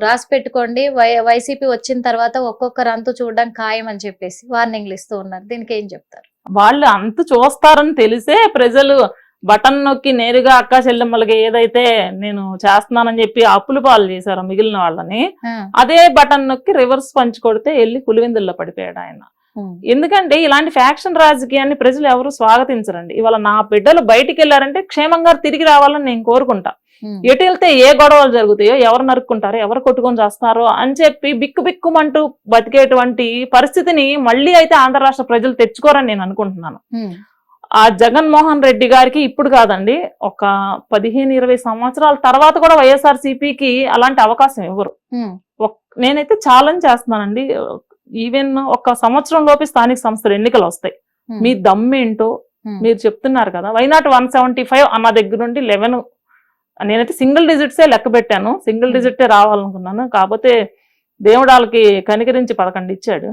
రాసి పెట్టుకోండి, వైసీపీ వచ్చిన తర్వాత ఒక్కొక్కరు అంతు చూడడం ఖాయం అని చెప్పేసి వార్నింగ్లు ఇస్తూ ఉన్నారు. దీనికి ఏం చెప్తారు? వాళ్ళు అంతు చూస్తారని తెలిసే ప్రజలు బటన్ నొక్కి నేరుగా అక్క చెల్లెమ్మలకి ఏదైతే నేను చేస్తున్నానని చెప్పి అప్పులు పాలు చేశారో మిగిలిన వాళ్ళని, అదే బటన్ నొక్కి రివర్స్ పంచి కొడితే వెళ్ళి పులివెందుల్లో పడిపోయాడు ఆయన. ఎందుకంటే ఇలాంటి ఫ్యాక్షన్ రాజకీయాన్ని ప్రజలు ఎవరు స్వాగతించరండి. ఇవాళ నా బిడ్డలు బయటికి వెళ్ళారంటే క్షేమంగా తిరిగి రావాలని నేను కోరుకుంటా. ఎటు వెళ్తే ఏ గొడవలు జరుగుతాయో, ఎవరు నరుక్కుంటారో, ఎవరు కొట్టుకొని చేస్తారో అని చెప్పి బిక్కుమంటూ బతికేటువంటి పరిస్థితిని మళ్ళీ అయితే ఆంధ్ర రాష్ట్ర ప్రజలు తెచ్చుకోరని నేను అనుకుంటున్నాను. ఆ జగన్మోహన్ రెడ్డి గారికి ఇప్పుడు కాదండి, ఒక 15-20 సంవత్సరాల తర్వాత కూడా వైఎస్ఆర్సీపీకి అలాంటి అవకాశం ఇవ్వరు. నేనైతే ఛాలెంజ్ చేస్తున్నానండి, ఈవెన్ ఒక సంవత్సరం లోపు స్థానిక సంస్థల ఎన్నికలు వస్తాయి. మీ దమ్మేంటో మీరు చెప్తున్నారు కదా, వైనాట్ 175 అన్న దగ్గర నుండి 11, నేనైతే సింగిల్ డిజిట్సే లెక్క పెట్టాను, సింగిల్ డిజిటే రావాలనుకున్నాను. కాకపోతే దేవుడు వాళ్ళకి కనికరించి 11 ఇచ్చాడు.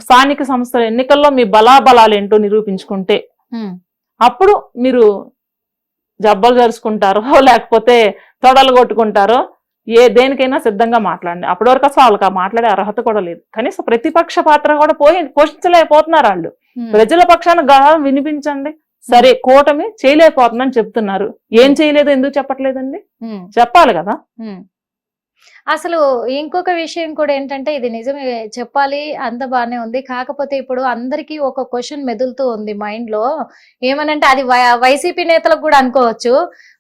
స్థానిక సంస్థల ఎన్నికల్లో మీ బలాబలాలు ఏంటో నిరూపించుకుంటే అప్పుడు మీరు జబ్బలు జరుచుకుంటారో లేకపోతే తొడలు కొట్టుకుంటారో దేనికైనా సిద్ధంగా మాట్లాడండి. అప్పటి వరకు అసలు వాళ్ళకి మాట్లాడే అర్హత కూడా లేదు. కనీసం ప్రతిపక్ష పాత్ర కూడా పోషించలేకపోతున్నారు వాళ్ళు. ప్రజల పక్షాన గళం వినిపించండి. సరే, కూటమి చేయలేకపోతుందని చెప్తున్నారు, ఏం చేయలేదు ఎందుకు చెప్పట్లేదండి? చెప్పాలి కదా. అసలు ఇంకొక విషయం కూడా ఏంటంటే, ఇది నిజమే చెప్పాలి, అంత బానే ఉంది. కాకపోతే ఇప్పుడు అందరికీ ఒక క్వశ్చన్ మెదులుతూ ఉంది మైండ్ లో, ఏమనంటే అది వైసీపీ నేతలకు కూడా అనుకోవచ్చు.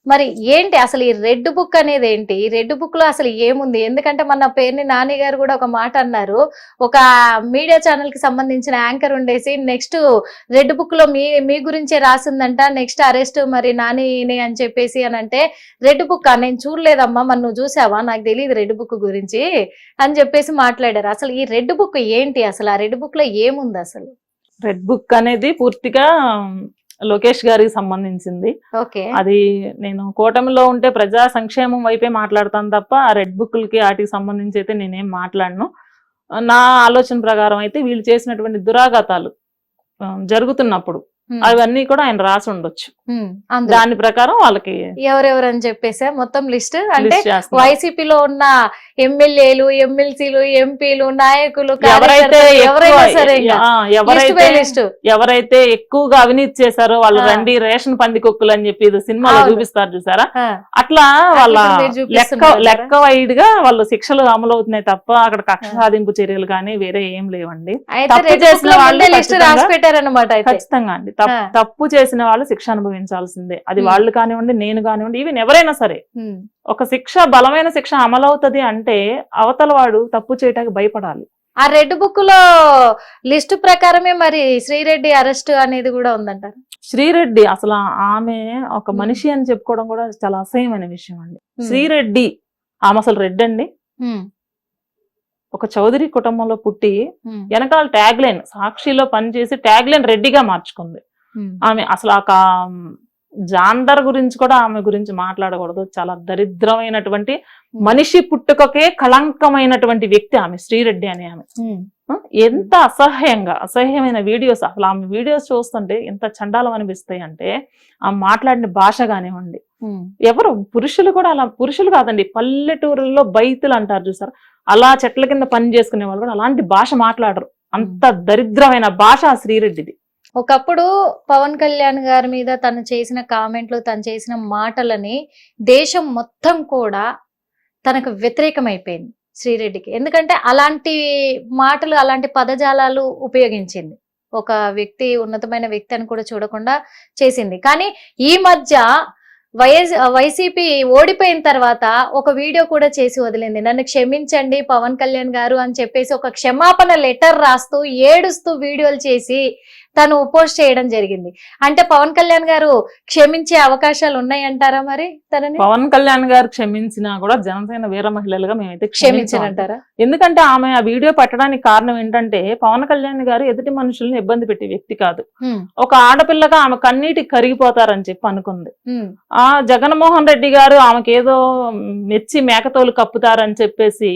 మరి ఏంటి అసలు ఈ రెడ్ బుక్ అనేది ఏంటి? ఈ రెడ్ బుక్ లో అసలు ఏముంది? ఎందుకంటే మన పేరుని నాని గారు కూడా ఒక మాట అన్నారు, ఒక మీడియా ఛానల్ కి సంబంధించిన యాంకర్ ఉండేసి నెక్స్ట్ రెడ్ బుక్ లో మీ గురించే రాసిందంట, నెక్స్ట్ అరెస్ట్ మరి నానిని అని చెప్పేసి అని అంటే, రెడ్ బుక్ నేను చూడలేదమ్మా, మరి నువ్వు చూసావా, నాకు తెలియదు రెడ్ బుక్ గురించి అని చెప్పేసి మాట్లాడారు. అసలు ఈ రెడ్ బుక్ ఏంటి? అసలు ఆ రెడ్ బుక్ లో ఏముంది? అసలు రెడ్ బుక్ అనేది పూర్తిగా లోకేష్ గారికి సంబంధించింది. అది నేను కూటమిలో ఉంటే ప్రజా సంక్షేమం వైపే మాట్లాడతాను తప్ప ఆ రెడ్ బుక్లకి వాటికి సంబంధించి అయితే నేనేం మాట్లాడను. నా ఆలోచన ప్రకారం అయితే వీళ్ళు చేసినటువంటి దురాఘాతాలు జరుగుతున్నప్పుడు అవన్నీ కూడా ఆయన రాసి ఉండొచ్చు. దాని ప్రకారం వాళ్ళకి ఎవరెవరు అని చెప్పేసి మొత్తం లిస్ట్, అంటే వైసీపీలో ఉన్న ఎమ్మెల్యేలు, ఎమ్మెల్సీలు, ఎంపీలు, నాయకులు, ఎవరైతే ఎక్కువగా అవినీతి చేశారో వాళ్ళు రండి రేషన్ పందికొక్కులు అని చెప్పి సినిమాలో చూపిస్తారు చూసారా, అట్లా వాళ్ళ లెక్క వైడ్ గా వాళ్ళు శిక్షలు అమలు అవుతున్నాయి తప్ప అక్కడ కక్ష సాధింపు చర్యలు కానీ వేరే ఏం లేవండి. తప్పు చేసిన వాళ్ళు ఖచ్చితంగా అండి, తప్పు చేసిన వాళ్ళు శిక్ష అనుభవించాల్సిందే. అది వాళ్ళు కానివ్వండి, నేను కానివ్వండి, ఈవెన్ ఎవరైనా సరే. ఒక శిక్ష, బలమైన శిక్ష అమలవుతుంది అంటే అవతల వాడు తప్పు చేయటానికి భయపడాలి. ఆ రెడ్ బుక్ లో లిస్టు ప్రకారమే మరి శ్రీరెడ్డి అరెస్ట్ అనేది కూడా ఉందంటారు. శ్రీరెడ్డి అసలు ఆమె ఒక మనిషి అని చెప్పుకోవడం కూడా చాలా అసహ్యమైన విషయం అండి. శ్రీరెడ్డి ఆమె అసలు రెడ్డి అండి, ఒక చౌదరి కుటుంబంలో పుట్టి వెనకాల ట్యాగ్ లైన్ సాక్షిలో పనిచేసి ట్యాగ్ లైన్ రెడ్డిగా మార్చుకుంది ఆమె. అసలు ఆ జాండర్ గురించి కూడా ఆమె గురించి మాట్లాడకూడదు. చాలా దరిద్రమైనటువంటి మనిషి పుట్టుకకే కళంకమైనటువంటి వ్యక్తి ఆమె, శ్రీరెడ్డి అనే ఆమె. ఎంత అసహ్యమైన వీడియోస్, అసలు ఆమె వీడియోస్ చూస్తుంటే ఎంత చండాలం అనిపిస్తాయి అంటే, ఆమె మాట్లాడిన భాష కానివ్వండి, ఎవరు పురుషులు కూడా అలా, పురుషులు కాదండి, పల్లెటూరుల్లో బైతులు అంటారు చూసారు, అలా చెట్ల కింద పని చేసుకునే వాళ్ళు కూడా అలాంటి భాష మాట్లాడరు. అంత దరిద్రమైన భాష ఆ శ్రీరెడ్డిది. ఒకప్పుడు పవన్ కళ్యాణ్ గారి మీద తను చేసిన కామెంట్లు, తను చేసిన మాటలని దేశం మొత్తం కూడా తనకు వ్యతిరేకమైపోయింది శ్రీరెడ్డికి. ఎందుకంటే అలాంటి మాటలు, అలాంటి పదజాలాలు ఉపయోగించింది. ఒక వ్యక్తి ఉన్నతమైన వ్యక్తి అని కూడా చూడకుండా చేసింది. కానీ ఈ మధ్య వైసీపీ ఓడిపోయిన తర్వాత ఒక వీడియో కూడా చేసి వదిలింది, నన్ను క్షమించండి పవన్ కళ్యాణ్ గారు అని చెప్పేసి ఒక క్షమాపణ లెటర్ రాస్తూ ఏడుస్తూ వీడియోలు చేసి తను పోస్ట్ చేయడం జరిగింది. అంటే పవన్ కళ్యాణ్ గారు క్షమించే అవకాశాలు ఉన్నాయంటారా? మరి తనని పవన్ కళ్యాణ్ గారు క్షమించినా కూడా జనసేన వీర మహిళలుగా మేమైతే క్షమించారంటారా? ఎందుకంటే ఆమె ఆ వీడియో పెట్టడానికి కారణం ఏంటంటే, పవన్ కళ్యాణ్ గారు ఎదుటి మనుషుల్ని ఇబ్బంది పెట్టే వ్యక్తి కాదు. ఒక ఆడపిల్లగా ఆమె కన్నీటికి కరిగిపోతారని చెప్పి అనుకుంది. ఆ జగన్మోహన్ రెడ్డి గారు ఆమెకేదో మెచ్చి మేకతోలు కప్పుతారని చెప్పేసి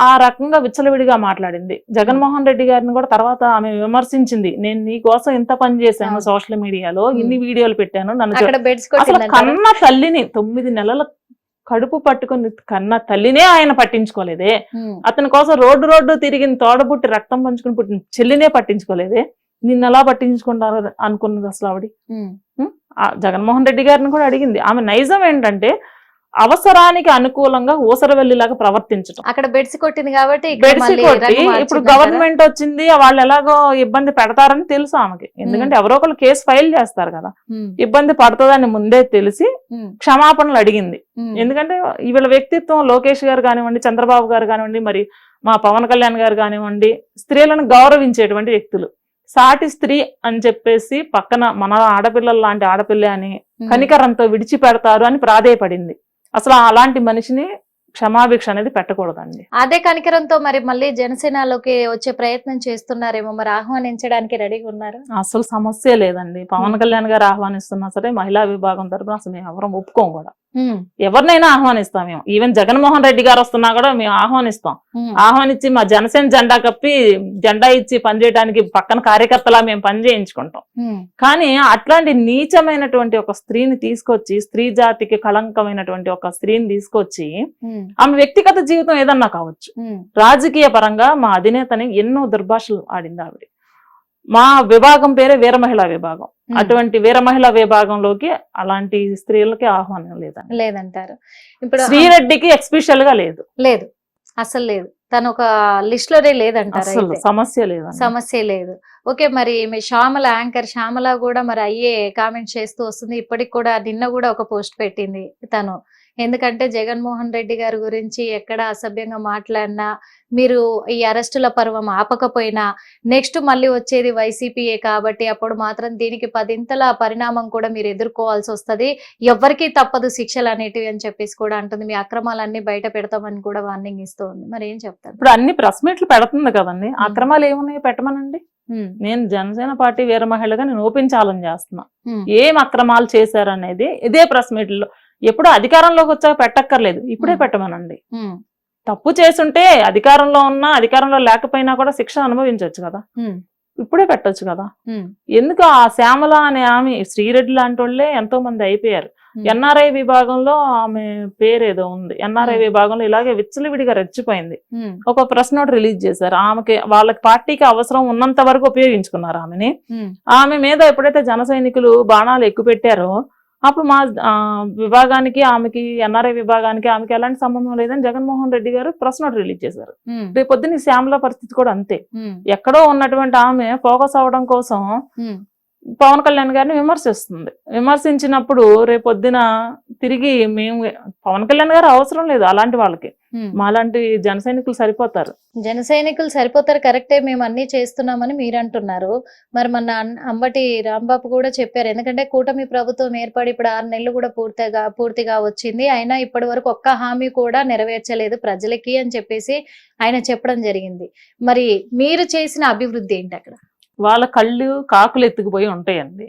ఆ రకంగా విచ్చలవిడిగా మాట్లాడింది. జగన్మోహన్ రెడ్డి గారిని కూడా తర్వాత ఆమె విమర్శించింది, నేను నీ కోసం ఎంత పని చేశాను సోషల్ మీడియాలో, ఇన్ని వీడియోలు పెట్టాను, నన్ను అసలు కన్న తల్లిని 9 నెలల కడుపు పట్టుకుని కన్న తల్లినే ఆయన పట్టించుకోలేదే, అతని కోసం రోడ్డు తిరిగిన తోడబుట్టి రక్తం పంచుకుని పుట్టిన చెల్లినే పట్టించుకోలేదే, నిన్ను ఎలా పట్టించుకుంటారు అనుకున్నది అసలు ఆవిడ. జగన్మోహన్ రెడ్డి గారిని కూడా అడిగింది. ఆమె నైజం ఏంటంటే అవసరానికి అనుకూలంగా ఊసరవెల్లిలాగా ప్రవర్తించడం. అక్కడ బెడ్సి కొట్టింది కాబట్టి ఇప్పుడు గవర్నమెంట్ వచ్చింది, వాళ్ళు ఎలాగో ఇబ్బంది పెడతారని తెలుసు ఆమెకి. ఎందుకంటే ఎవరో ఒకళ్ళు కేసు ఫైల్ చేస్తారు కదా, ఇబ్బంది పడుతుందని ముందే తెలిసి క్షమాపణలు అడిగింది. ఎందుకంటే వీళ్ళ వ్యక్తిత్వం, లోకేష్ గారు కానివ్వండి, చంద్రబాబు గారు కానివ్వండి, మరి మా పవన్ కళ్యాణ్ గారు కానివ్వండి, స్త్రీలను గౌరవించేటువంటి వ్యక్తులు. సాటి స్త్రీ అని చెప్పేసి పక్కన మన ఆడపిల్లల లాంటి ఆడపిల్ల అని కనికరంతో విడిచిపెడతారు అని ప్రాధేయపడింది. అసలు అలాంటి మనిషిని క్షమాభిక్ష అనేది పెట్టకూడదండి. అదే కనికరంతో మరి మళ్ళీ జనసేనలోకి వచ్చే ప్రయత్నం చేస్తున్నారేమో, మరి ఆహ్వానించడానికి రెడీగా ఉన్నారు? అసలు సమస్య లేదండి. పవన్ కళ్యాణ్ గారు ఆహ్వానిస్తున్నా సరే మహిళా విభాగం తరపున అసలు మేము ఎవరం ఒప్పుకోం కూడా. ఎవరినైనా ఆహ్వానిస్తాం మేము. ఈవెన్ జగన్మోహన్ రెడ్డి గారు వస్తున్నా కూడా మేము ఆహ్వానిస్తాం. ఆహ్వానించి మా జనసేన జెండా కప్పి జెండా ఇచ్చి పనిచేయడానికి పక్కన కార్యకర్తలా మేము పని చేయించుకుంటాం. కానీ అట్లాంటి నీచమైనటువంటి ఒక స్త్రీని తీసుకొచ్చి, స్త్రీ జాతికి కళంకమైనటువంటి ఒక స్త్రీని తీసుకొచ్చి, ఆమె వ్యక్తిగత జీవితం ఏదన్నా కావచ్చు, రాజకీయ పరంగా మా అధినేతని ఎన్నో దుర్భాషలు ఆడింది ఆవిడ. మా విభాగం పేరే వీర మహిళా విభాగం. అటువంటి వీర మహిళా విభాగంలోకి అలాంటి స్త్రీలకి ఆహ్వానం లేదంటారు. ఇప్పుడు శ్రీరెడ్డికి ఎక్స్పెషల్ గా లేదు, అసలు లేదు. తను ఒక లిస్ట్ లోనే లేదంటారు. సమస్య లేదు. ఓకే, మరి మీ శ్యామల, యాంకర్ శ్యామల కూడా మరి అయ్యే కామెంట్ చేస్తూ వస్తుంది. ఇప్పటికి కూడా నిన్న కూడా ఒక పోస్ట్ పెట్టింది తను. ఎందుకంటే జగన్మోహన్ రెడ్డి గారి గురించి ఎక్కడ అసభ్యంగా మాట్లాడినా, మీరు ఈ అరెస్టుల పర్వం ఆపకపోయినా నెక్స్ట్ మళ్ళీ వచ్చేది వైసీపీయే కాబట్టి అప్పుడు మాత్రం దీనికి 10ంతల పరిణామం కూడా మీరు ఎదుర్కోవాల్సి వస్తుంది, ఎవరికీ తప్పదు శిక్షలు అనేటివి అని చెప్పేసి కూడా అంటుంది. మీ అక్రమాలన్నీ బయట పెడతామని కూడా వార్నింగ్ ఇస్తూ ఉంది. మరి ఏం చెప్తారు? ఇప్పుడు అన్ని ప్రెస్ మీట్లు పెడుతుంది కదండి, అక్రమాలు ఏమున్నాయో పెట్టమనండి. నేను జనసేన పార్టీ వీర మహిళగా నేను ఓపెన్ ఛాలెంజ్ చేస్తున్నా. ఏం అక్రమాలు చేశారనేది ఇదే ప్రెస్ మీట్లో. ఎప్పుడు అధికారంలోకి వచ్చాక పెట్టక్కర్లేదు, ఇప్పుడే పెట్టమనండి. తప్పు చేసుంటే అధికారంలో ఉన్నా అధికారంలో లేకపోయినా కూడా శిక్ష అనుభవించవచ్చు కదా, ఇప్పుడే పెట్టొచ్చు కదా. ఎందుకు ఆ శ్యామల అనే ఆమె, శ్రీరెడ్డి లాంటి వాళ్ళే ఎంతో మంది అయిపోయారు. ఎన్ఆర్ఐ విభాగంలో ఆమె పేరేదో ఉంది, ఎన్ఆర్ఐ విభాగంలో ఇలాగే విచ్చలవిడిగా రెచ్చిపోయింది. ఒక ప్రెస్ నోట్ రిలీజ్ చేశారు. ఆమెకి వాళ్ళకి పార్టీకి అవసరం ఉన్నంత వరకు ఉపయోగించుకున్నారు ఆమెని. ఆమె మీద ఎప్పుడైతే జన సైనికులు బాణాలు ఎక్కువ పెట్టారో అప్పుడు మా విభాగానికి, ఆమెకి, ఎన్ఆర్ఐ విభాగానికి ఆమెకి ఎలాంటి సంబంధం లేదని జగన్మోహన్ రెడ్డి గారు ప్రెస్ నోట్ రిలీజ్ చేశారు. రేపొద్దున శ్యామల పరిస్థితి కూడా అంతే. ఎక్కడో ఉన్నటువంటి ఆమె ఫోకస్ అవడం కోసం పవన్ కళ్యాణ్ గారిని విమర్శిస్తుంది. విమర్శించినప్పుడు రేపొద్దున తిరిగి మేము, పవన్ కళ్యాణ్ గారు అవసరం లేదు అలాంటి వాళ్ళకి, మాలాంటి జన సైనికులు సరిపోతారు. కరెక్టే, మేము అన్ని చేస్తున్నామని మీరు అంటున్నారు. మరి మన అంబటి రాంబాబు కూడా చెప్పారు. ఎందుకంటే కూటమి ప్రభుత్వం ఏర్పడి ఇప్పుడు 6 నెలలు కూడా పూర్తిగా వచ్చింది, అయినా ఇప్పటి వరకు ఒక్క హామీ కూడా నెరవేర్చలేదు ప్రజలకి అని చెప్పేసి ఆయన చెప్పడం జరిగింది. మరి మీరు చేసిన అభివృద్ధి ఏంటి అక్కడ? వాళ్ళ కళ్ళు కాకులు ఎత్తుకుపోయి ఉంటాయండి.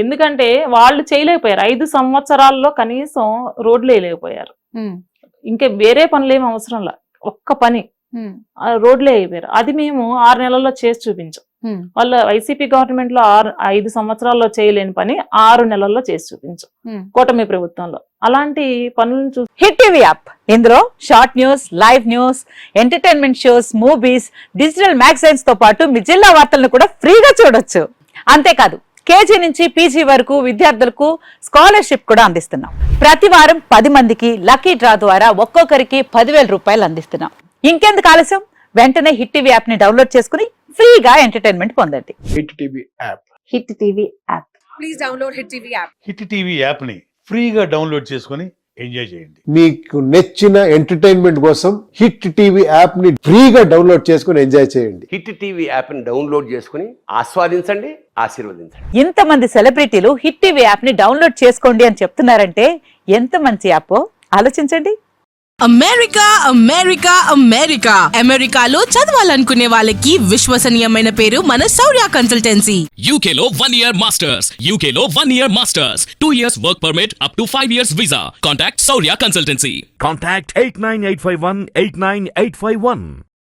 ఎందుకంటే వాళ్ళు చేయలేకపోయారు. 5 సంవత్సరాల్లో కనీసం రోడ్లు వేయలేకపోయారు. ఇంకా వేరే పనులు ఏమి అవసరంలా, ఒక్క పని రోడ్లే అయిపోయారు. అది మేము 6 నెలల్లో చేసి చూపించాం. వాళ్ళ వైసీపీ గవర్నమెంట్ లో 5 సంవత్సరాల్లో చేయలేని పని 6 నెలల్లో చేసి చూపించాం కూటమి ప్రభుత్వంలో. అలాంటి పనులను చూసి హిట్ టీవీ యాప్, ఇందులో short news, live news, entertainment shows, movies, digital magazines తో పాటు మీ జిల్లా వార్తలను కూడా ఫ్రీగా చూడొచ్చు. అంతేకాదు కేజీ నుంచి పీజీ వరకు విద్యార్థులకు స్కాలర్షిప్ కూడా అందిస్తున్నాం. ప్రతి వారం 10 మందికి లక్కీ డ్రా ద్వారా ఒక్కొక్కరికి 10,000 రూపాయలు అందిస్తున్నాం. ఇంకెందుకు ఆలస్యం, వెంటనే హిట్ టీవీ యాప్ ని డౌన్లోడ్ చేసుకుని ఫ్రీగా ఎంటర్టైన్మెంట్ పొందండి. Hit TV app. Hit TV app. Please download hit TV app. Hit TV app ని ఫ్రీగా డౌన్లోడ్ చేసుకుని ఎంజాయ్ చేయండి. మీకు నచ్చిన ఎంటర్టైన్మెంట్ కోసం హిట్ టీవీ యాప్ ని ఫ్రీగా డౌన్లోడ్ చేసుకుని ఎంజాయ్ చేయండి. హిట్ టీవీ యాప్ ని డౌన్లోడ్ చేసుకుని ఆస్వాదించండి, ఆశీర్వదించండి. ఇంతమంది సెలబ్రిటీలు హిట్ టీవీ యాప్ ని డౌన్లోడ్ చేసుకోండి అని చెప్తున్నారంటే ఎంత మంచి యాప్ ఆలోచించండి. అమెరికా అమెరికా అమెరికా అమెరికాలో చదవాలనుకునే వాళ్ళకి విశ్వసనీయమైన పేరు మన శౌర్య కన్సల్టెన్సీ. UK లో 1 year masters. UK లో 1 year masters. 2 years work permit up to 5 years visa. Contact Saurya Consultancy. Contact 89851 89851.